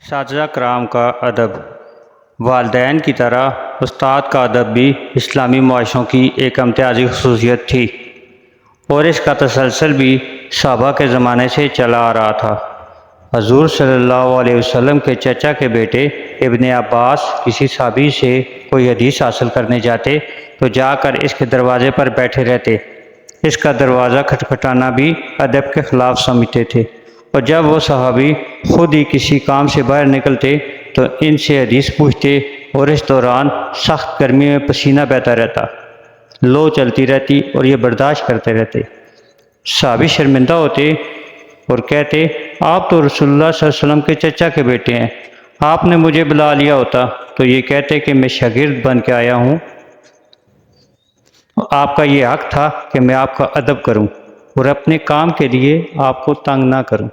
اساتذہ کرام کا ادب۔ والدین کی طرح استاد کا ادب بھی اسلامی معاشروں کی ایک امتیازی خصوصیت تھی، اور اس کا تسلسل بھی صحابہ کے زمانے سے چلا آ رہا تھا۔ حضور صلی اللہ علیہ وسلم کے چچا کے بیٹے ابن عباس کسی صحابی سے کوئی حدیث حاصل کرنے جاتے تو جا کر اس کے دروازے پر بیٹھے رہتے۔ اس کا دروازہ کھٹکھٹانا بھی ادب کے خلاف سمجھتے تھے، اور جب وہ صحابی خود ہی کسی کام سے باہر نکلتے تو ان سے حدیث پوچھتے، اور اس دوران سخت گرمی میں پسینہ بہتا رہتا، لو چلتی رہتی اور یہ برداشت کرتے رہتے۔ صحابی شرمندہ ہوتے اور کہتے، آپ تو رسول اللہ صلی اللہ علیہ وسلم کے چچا کے بیٹے ہیں، آپ نے مجھے بلا لیا ہوتا تو یہ کہتے کہ میں شاگرد بن کے آیا ہوں، آپ کا یہ حق تھا کہ میں آپ کا ادب کروں اور اپنے کام کے لیے آپ کو تنگ نہ کروں۔